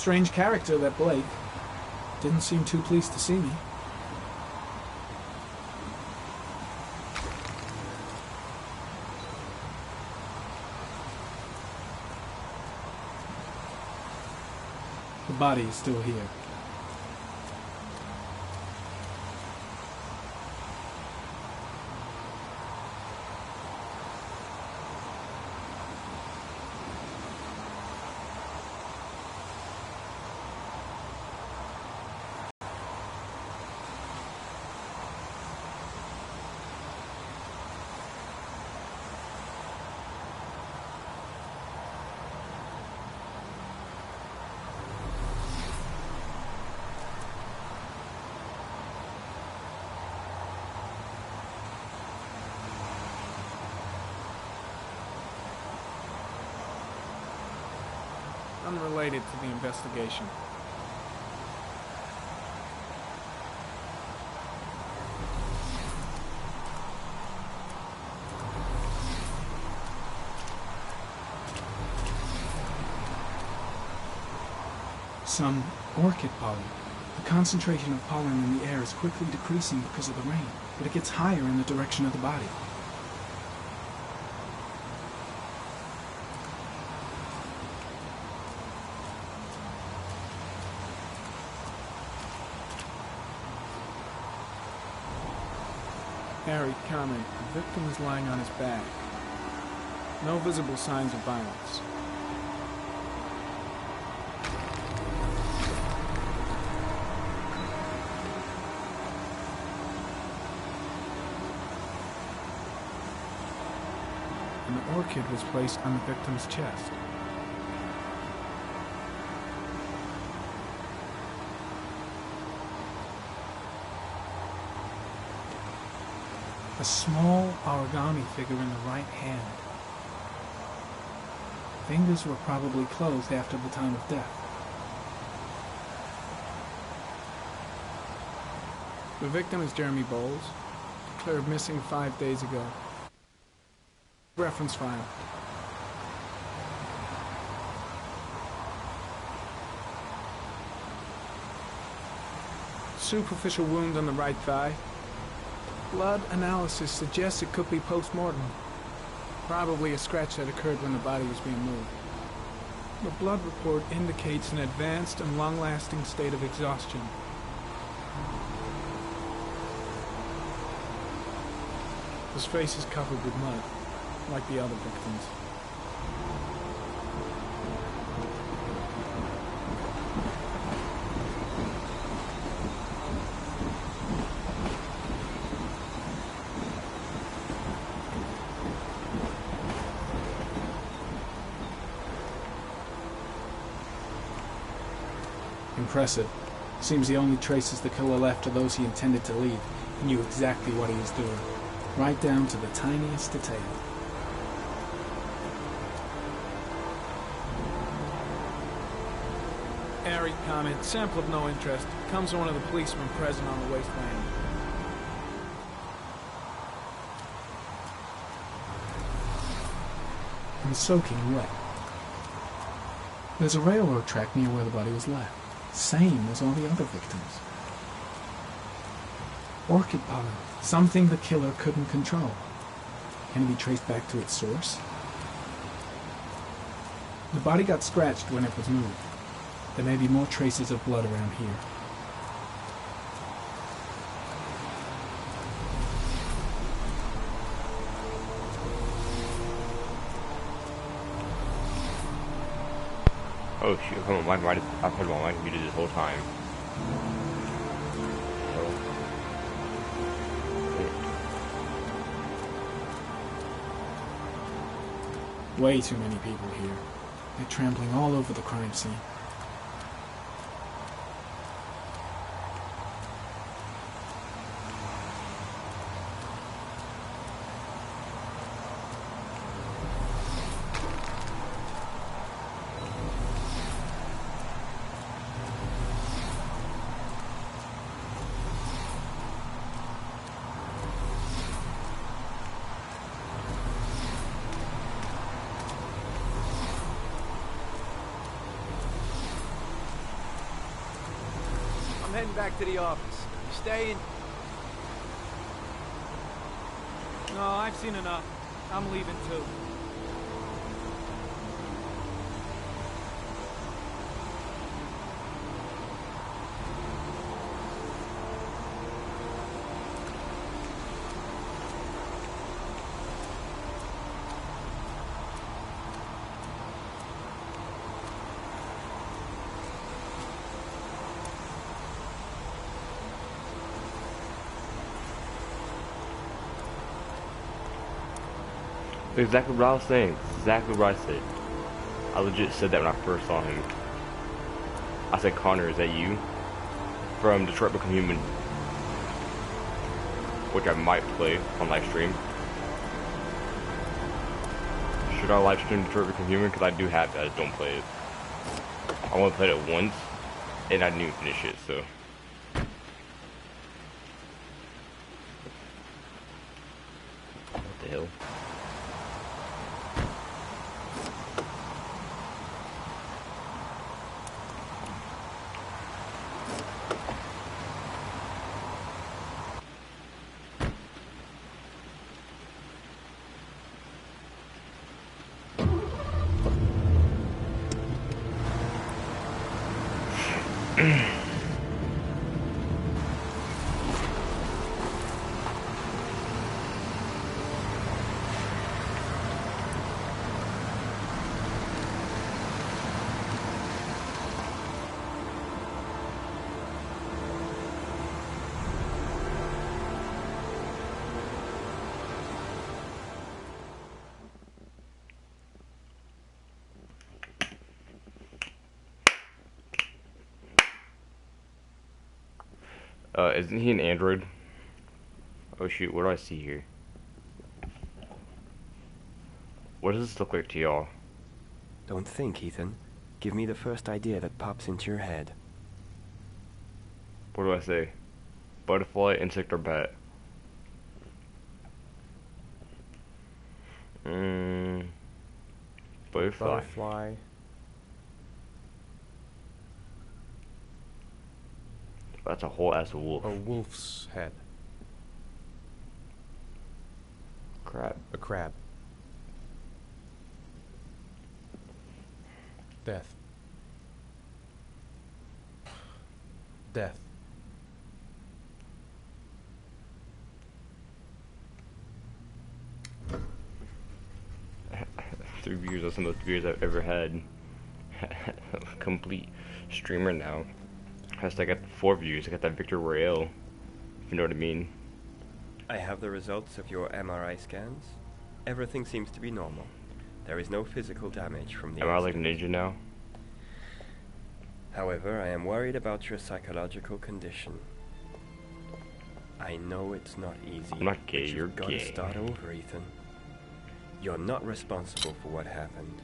strange character, that Blake. Didn't seem too pleased to see me. The body is still here. Unrelated to the investigation. Some orchid pollen. The concentration of pollen in the air is quickly decreasing because of the rain, but it gets higher in the direction of the body. Harry, comment. The victim is lying on his back. No visible signs of violence. An orchid was placed on the victim's chest. A small origami figure in the right hand. Fingers were probably closed after the time of death. The victim is Jeremy Bowles, declared missing 5 days ago. Reference file. Superficial wound on the right thigh. Blood analysis suggests it could be post-mortem. Probably a scratch that occurred when the body was being moved. The blood report indicates an advanced and long-lasting state of exhaustion. His face is covered with mud, like the other victims. Impressive. Seems the only traces the killer left are those he intended to leave. He knew exactly what he was doing, right down to the tiniest detail. Airy comment. Sample of no interest. Comes from one of the policemen present on the wasteland. And soaking wet. There's a railroad track near where the body was left. Same as all the other victims. Orchid pollen. Something the killer couldn't control. Can it be traced back to its source? The body got scratched when it was moved. There may be more traces of blood around here. Oh shoot, come on, I've had my computer this whole time. Way too many people here. They're trampling all over the crime scene. heading back to the office. You staying? No, I've seen enough. I'm leaving too. Exactly what I was saying. Exactly what I said. I legit said that when I first saw him. I said, Connor, is that you? From Detroit Become Human. Which I might play on live stream. Should I live stream Detroit Become Human? Because I do have that, I just don't play it. I only played it once, and I didn't even finish it, so. What the hell? Isn't he an android? Oh shoot, what do I see here? What does this look like to y'all? Don't think, Ethan. Give me the first idea that pops into your head. What do I say? Butterfly, insect, or bat? Butterfly. Butterfly. That's a whole ass wolf. A wolf's head. Crap. A crab. Death. Death. Three views are some of the views I've ever had. Complete streamer now. I got 4 views. I got that Victor Royale, if you know what I mean. I have the results of your MRI scans. Everything seems to be normal. There is no physical damage from the Am I like accident. Ninja now? However, I am worried about your psychological condition. I know it's not easy. I'm not gay, but you're you've got to gay. start over, Ethan. You're not responsible for what happened.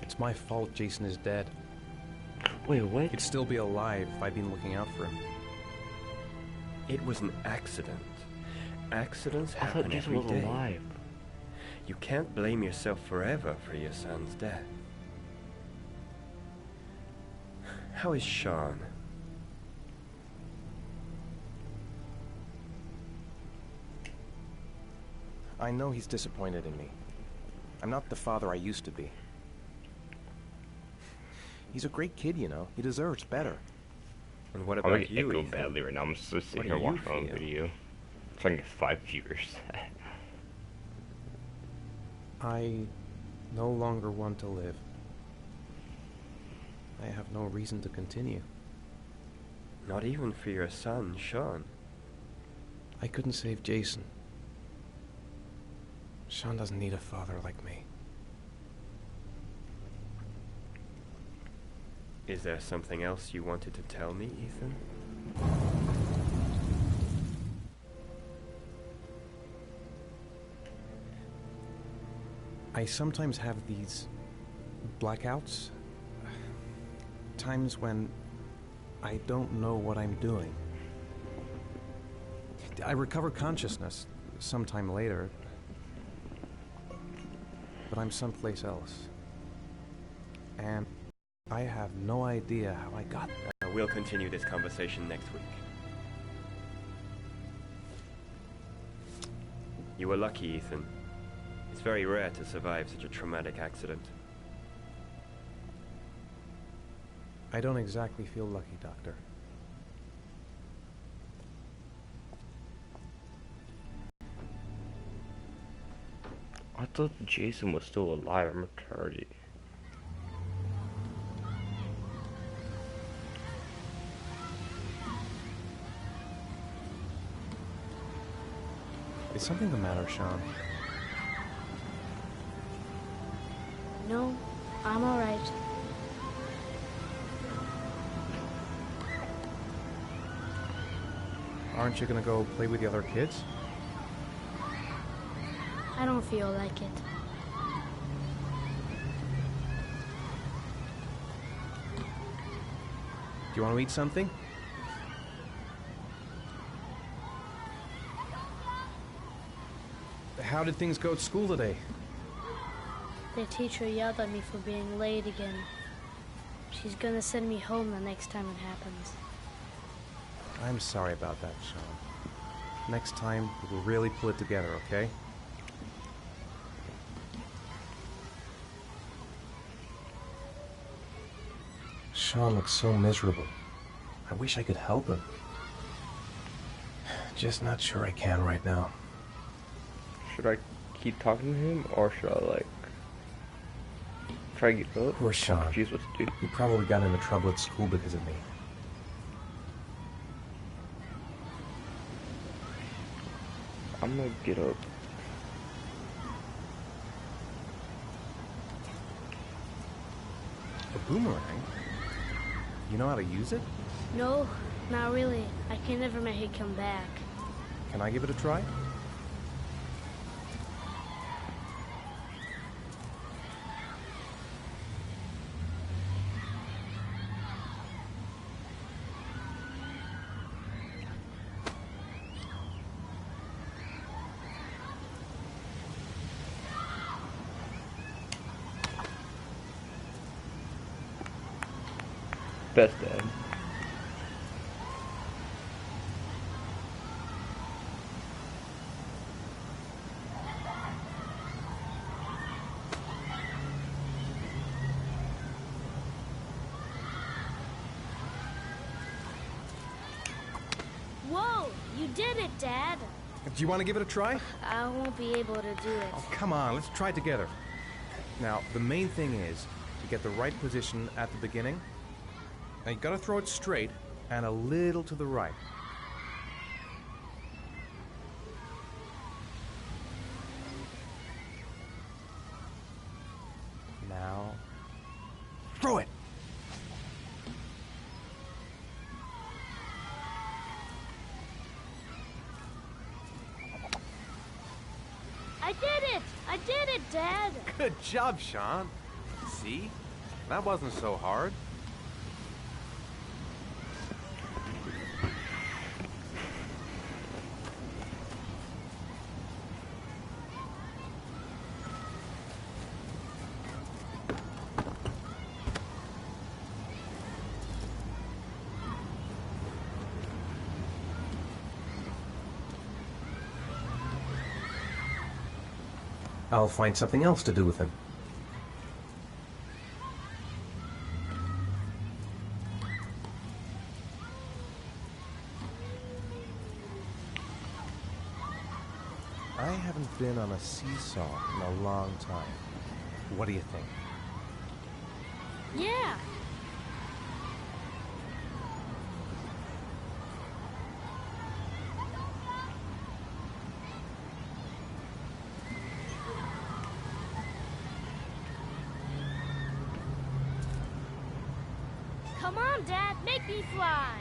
It's my fault Jason is dead. Wait, what? He'd still be alive if I'd been looking out for him. It was an accident. Accidents I thought happen Jason every was day. alive. You can't blame yourself forever for your son's death. How is Sean? I know he's disappointed in me. I'm not the father I used to be. He's a great kid, you know. He deserves better. And what I'm about like you, echo Ethan? badly right now. I'm just What sitting do here you watching my own feel? video. So I can get 5 viewers. I no longer want to live. I have no reason to continue. Not even for your son, Sean. I couldn't save Jason. Sean doesn't need a father like me. Is there something else you wanted to tell me, Ethan? I sometimes have these blackouts. Times when I don't know what I'm doing. I recover consciousness sometime later, but I'm someplace else. And I have no idea how I got that we'll continue this conversation next week. You were lucky, Ethan. It's very rare to survive such a traumatic accident. I don't exactly feel lucky, Doctor. I thought Jason was still alive. I'm retarded. Is something the matter, Sean? No, I'm alright. Aren't you gonna go play with the other kids? I don't feel like it. Do you want to eat something? How did things go at school today? The teacher yelled at me for being late again. She's gonna send me home the next time it happens. I'm sorry about that, Sean. Next time, we'll really pull it together, okay? Sean looks so miserable. I wish I could help him. Just not sure I can right now. Should I keep talking to him, or should I, like, try to get up? Poor Sean. I'm confused what to do. He probably got into trouble at school because of me. I'm gonna get up. A boomerang? You know how to use it? No, not really. I can never make it come back. Can I give it a try? Best dad. Whoa! You did it, Dad! Do you want to give it a try? I won't be able to do it. Oh, come on, let's try it together. Now, the main thing is to get the right position at the beginning. Now, you gotta throw it straight and a little to the right. Now, throw it! I did it! I did it, Dad! Good job, Sean. See? That wasn't so hard. I'll find something else to do with him. I haven't been on a seesaw in a long time. What do you think? Yeah! Come on, Dad, make me fly!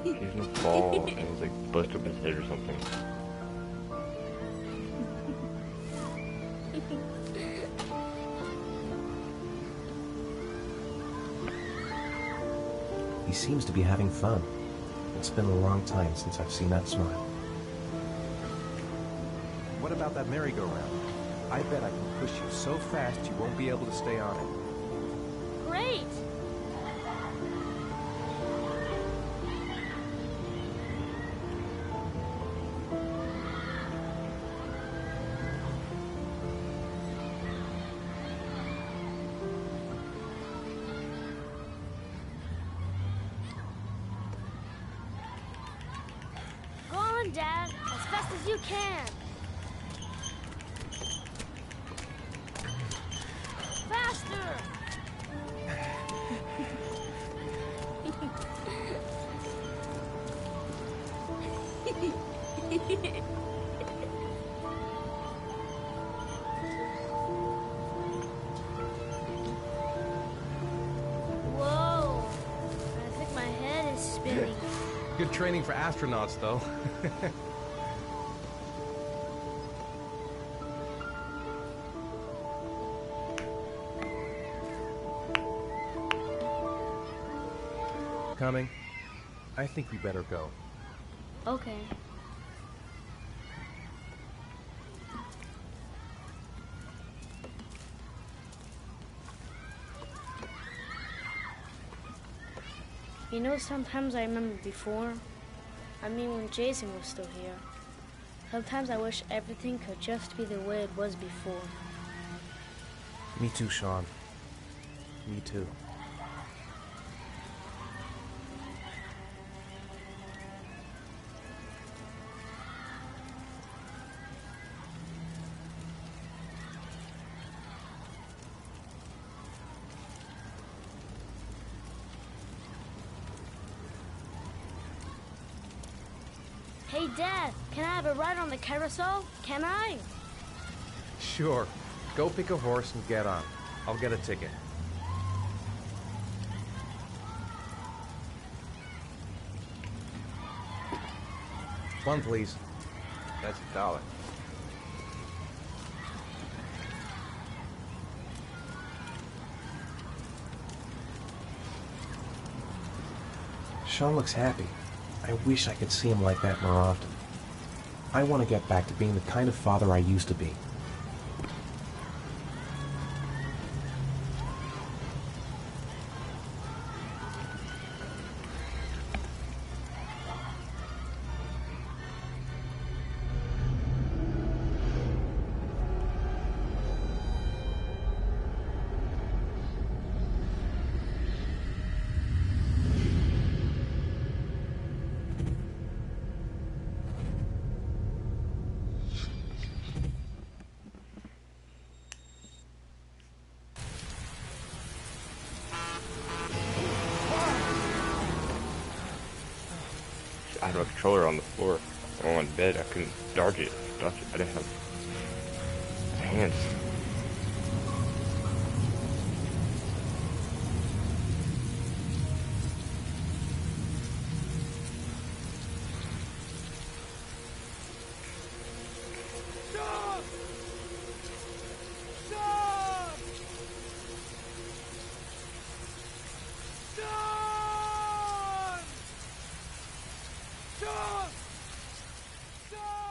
He's gonna fall and he's like bust up his head or something. He seems to be having fun. It's been a long time since I've seen that smile. What about that merry-go-round? I bet I can push you so fast you won't be able to stay on it. Great! Go on, Dad, as fast as you can. Faster! Whoa! I think my head is spinning. Good training for astronauts, though. Coming. I think we better go. Okay. You know, sometimes I remember before. I mean, when Jason was still here. Sometimes I wish everything could just be the way it was before. Me too, Sean. Me too. Hey, Dad, can I have a ride on the carousel? Can I? Sure. Go pick a horse and get on. I'll get a ticket. One, please. That's $1. Sean looks happy. I wish I could see him like that more often. I want to get back to being the kind of father I used to be. I had a controller on the floor. On bed, I couldn't dodge it. I didn't have hands. Stop! Stop! Stop! Stop! Stop!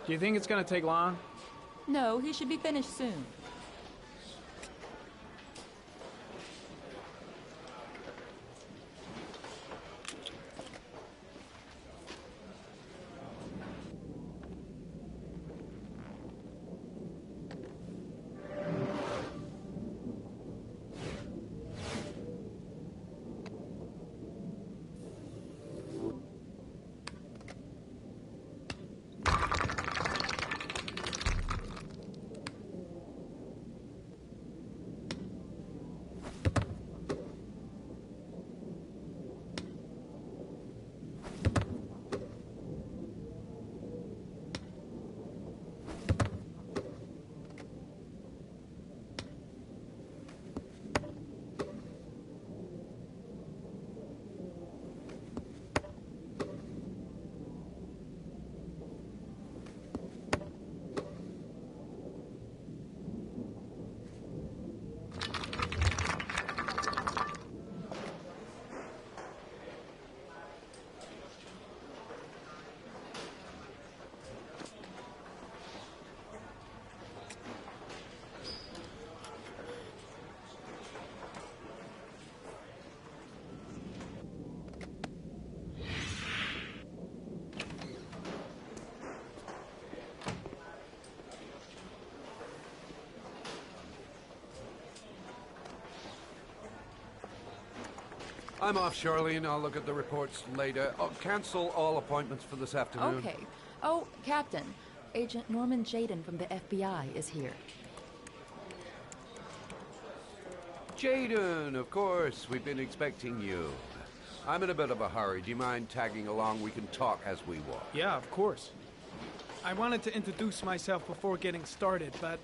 Do you think it's gonna take long? No, he should be finished soon. I'm off, Charlene. I'll look at the reports later. Oh, cancel all appointments for this afternoon. Okay. Oh, Captain. Agent Norman Jaden from the FBI is here. Jaden, of course. We've been expecting you. I'm in a bit of a hurry. Do you mind tagging along? We can talk as we walk. Yeah, of course. I wanted to introduce myself before getting started, but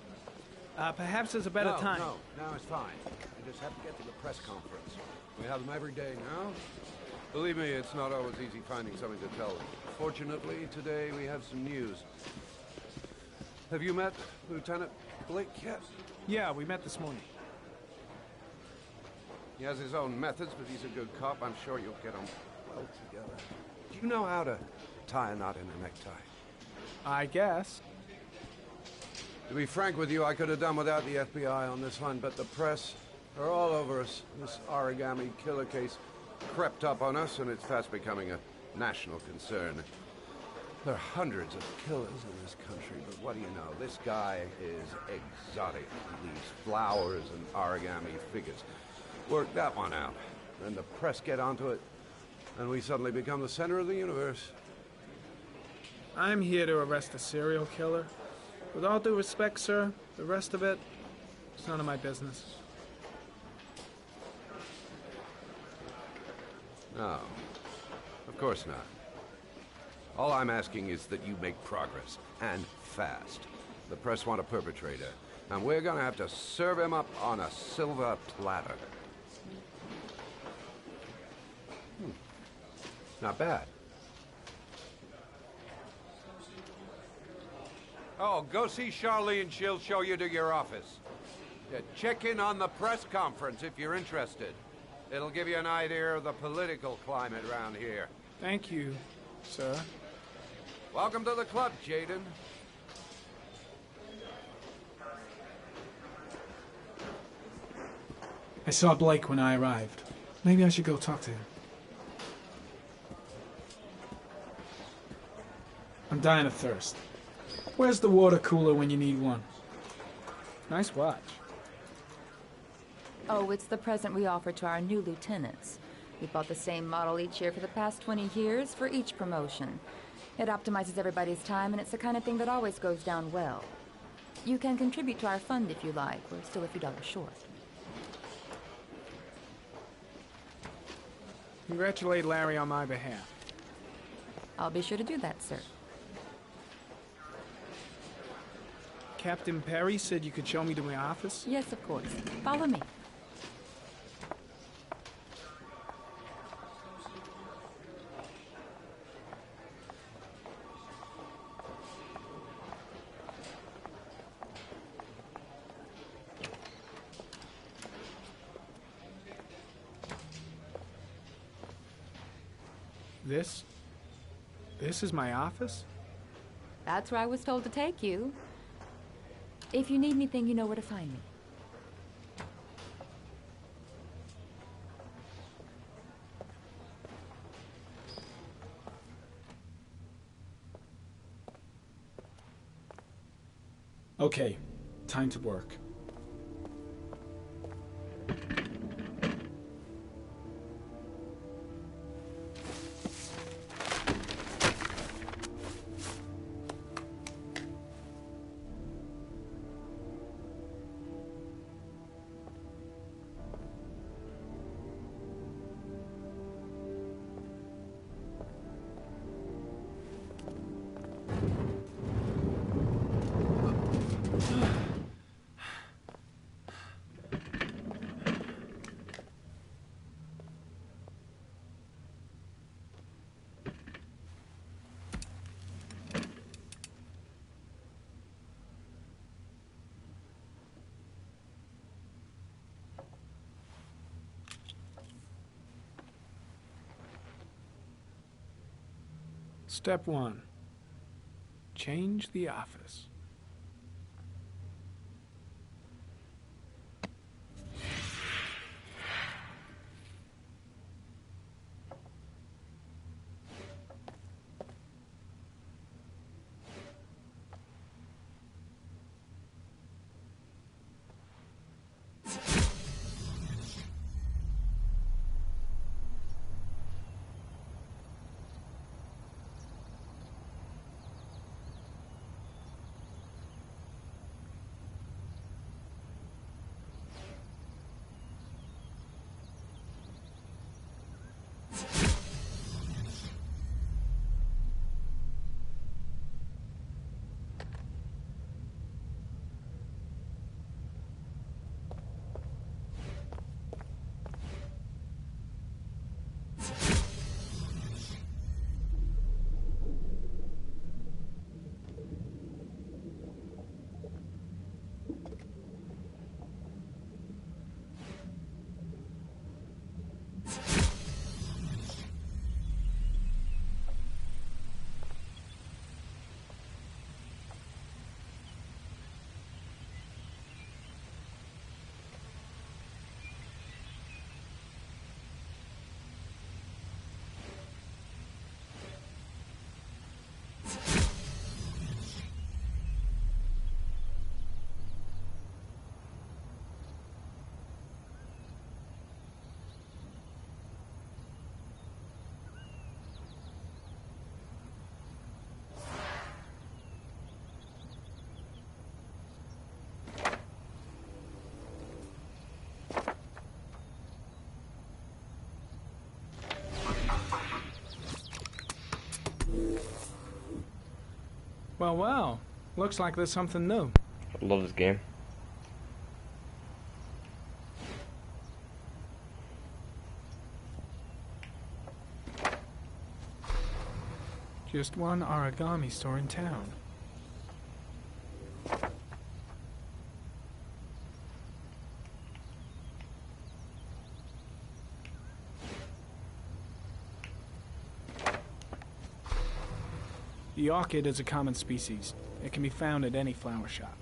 perhaps there's a better time. No, it's fine. I just have to get to the press conference. We have them every day now. Believe me, it's not always easy finding something to tell them. Fortunately, today we have some news. Have you met Lieutenant Blake yet? Yeah, we met this morning. He has his own methods, but he's a good cop. I'm sure you'll get on well together. Do you know how to tie a knot in a necktie? I guess. To be frank with you, I could have done without the FBI on this one, but the press are all over us. This origami killer case crept up on us, and it's fast becoming a national concern. There are hundreds of killers in this country, but what do you know? This guy is exotic. He leaves flowers and origami figures. Work that one out. Then the press get onto it, and we suddenly become the center of the universe. I'm here to arrest a serial killer. With all due respect, sir, the rest of it, it's none of my business. No, of course not. All I'm asking is that you make progress, and fast. The press want a perpetrator, and we're gonna have to serve him up on a silver platter. Not bad. Oh, go see Charlene. She'll show you to your office. Yeah, check in on the press conference if you're interested. It'll give you an idea of the political climate around here. Thank you, sir. Welcome to the club, Jaden. I saw Blake when I arrived. Maybe I should go talk to him. I'm dying of thirst. Where's the water cooler when you need one? Nice watch. Oh, it's the present we offer to our new lieutenants. We bought the same model each year for the past 20 years for each promotion. It optimizes everybody's time, and it's the kind of thing that always goes down well. You can contribute to our fund if you like. We're still a few dollars short. Congratulate Larry on my behalf. I'll be sure to do that, sir. Captain Perry said you could show me to my office? Yes, of course. Follow me. This is my office? That's where I was told to take you. If you need anything, you know where to find me. Okay, time to work. Step 1. Change the office. Well, well. Looks like there's something new. I love this game. Just one origami store in town. The orchid is a common species. It can be found at any flower shop.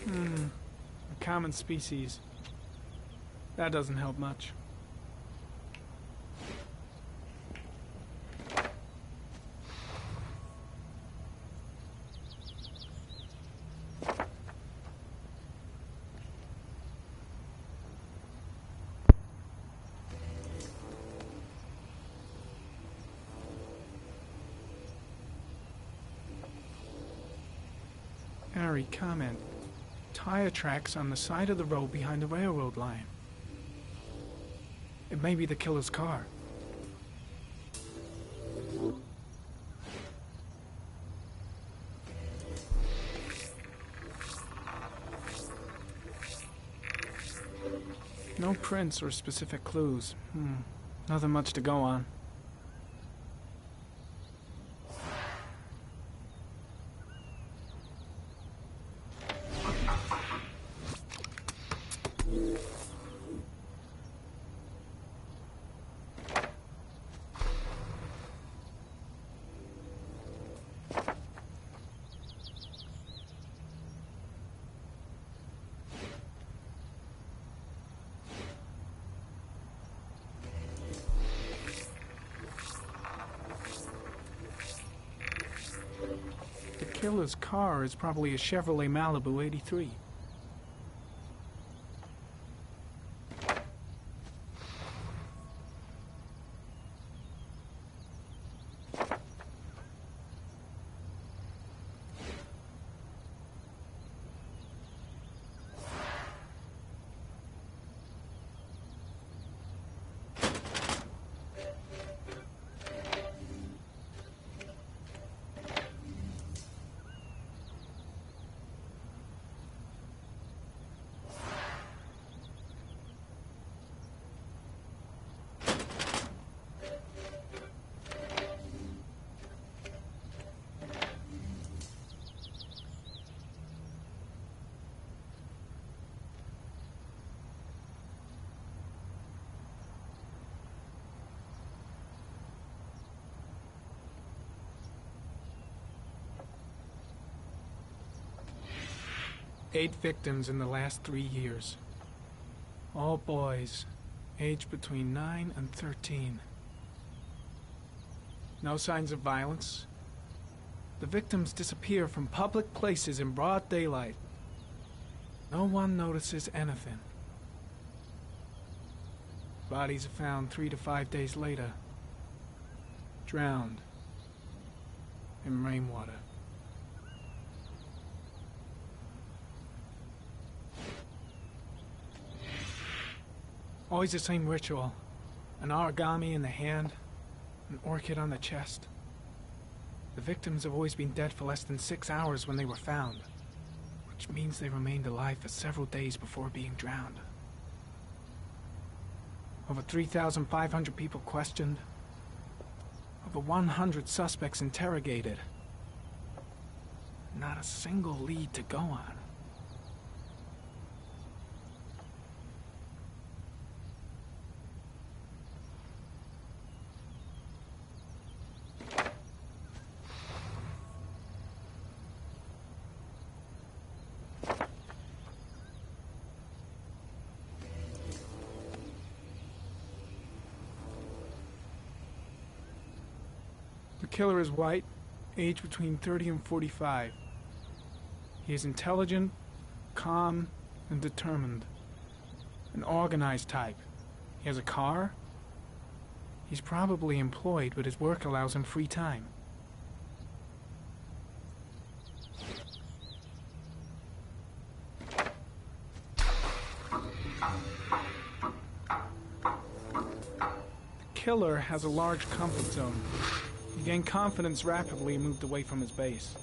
A common species. That doesn't help much. Harry, comment. Tire tracks on the side of the road behind the railroad line. It may be the killer's car. No prints or specific clues. Nothing much to go on. killer's car is probably a Chevrolet Malibu 83. Eight victims in the last 3 years. All boys, aged between 9 and 13. No signs of violence. The victims disappear from public places in broad daylight. No one notices anything. Bodies are found 3 to 5 days later, drowned in rainwater. Always the same ritual. An origami in the hand, an orchid on the chest. The victims have always been dead for less than 6 hours when they were found, which means they remained alive for several days before being drowned. Over 3,500 people questioned. Over 100 suspects interrogated. Not a single lead to go on. The killer is white, aged between 30 and 45. He is intelligent, calm, and determined. An organized type. He has a car. He's probably employed, but his work allows him free time. The killer has a large comfort zone. He gained confidence rapidly and moved away from his base.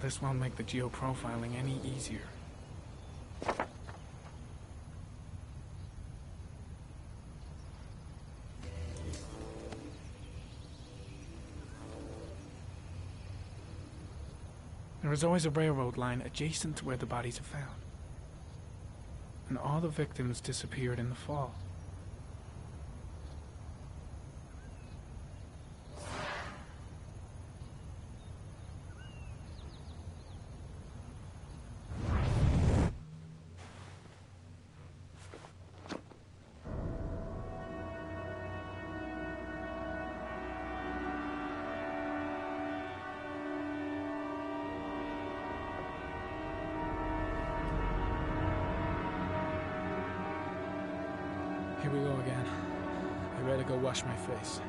This won't make the geoprofiling any easier. There is always a railroad line adjacent to where the bodies are found. And all the victims disappeared in the fall. Here we go again. I better go wash my face.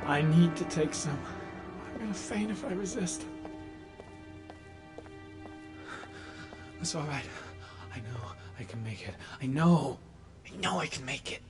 I need to take some. I'm gonna faint if I resist. It's all right. I know I can make it. I know I can make it.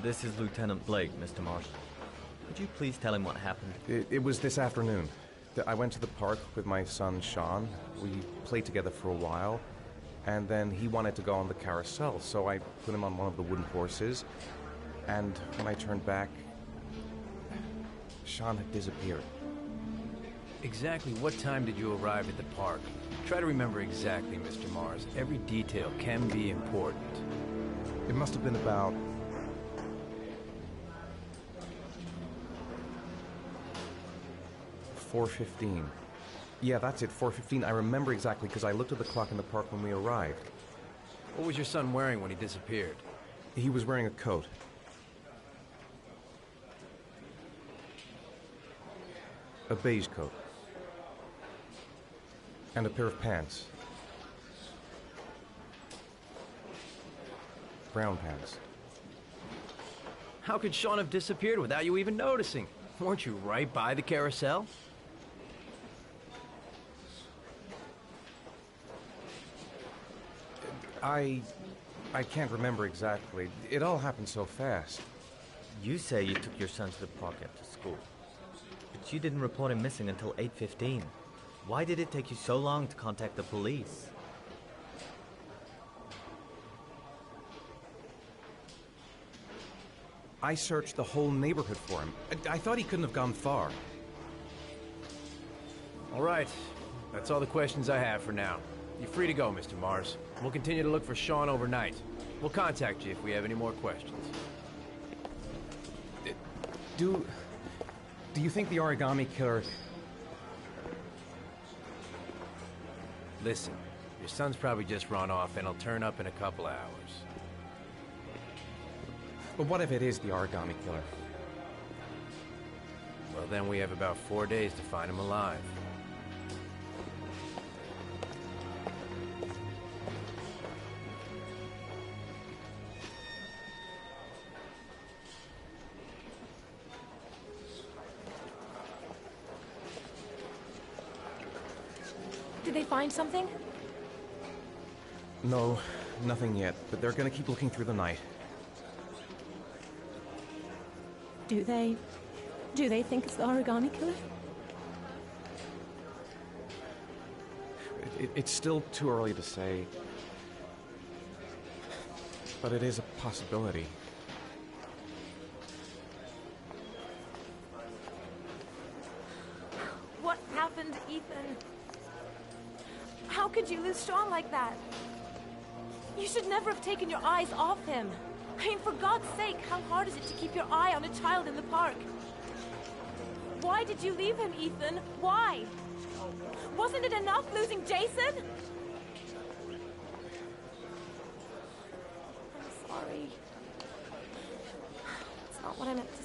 This is Lieutenant Blake, Mr. Mars. Could you please tell him what happened? It was this afternoon. I went to the park with my son, Sean. We played together for a while, and then he wanted to go on the carousel, so I put him on one of the wooden horses, and when I turned back, Sean had disappeared. Exactly what time did you arrive at the park? Try to remember exactly, Mr. Mars. Every detail can be important. It must have been about... $4:15. Yeah, that's it, 4:15. I remember exactly because I looked at the clock in the park when we arrived. What was your son wearing when he disappeared? He was wearing a coat. A beige coat. And a pair of pants. Brown pants. How could Sean have disappeared without you even noticing? Weren't you right by the carousel? I can't remember exactly. It all happened so fast. You say you took your son to the park after school, but you didn't report him missing until 8:15. Why did it take you so long to contact the police? I searched the whole neighborhood for him. I thought he couldn't have gone far. All right. That's all the questions I have for now. You're free to go, Mr. Mars. We'll continue to look for Sean overnight. We'll contact you if we have any more questions. Do you think the origami killer... Listen, your son's probably just run off and he'll turn up in a couple hours. But what if it is the origami killer? Well, then we have about 4 days to find him alive. Did they find something? No, nothing yet, but they're gonna keep looking through the night. Do they think it's the origami killer? It's still too early to say, but it is a possibility. What happened, Ethan? How could you lose Sean like that? You should never have taken your eyes off him. I mean, for God's sake, how hard is it to keep your eye on a child in the park? Why did you leave him, Ethan? Why? Wasn't it enough losing Jason? I'm sorry. It's not what I meant to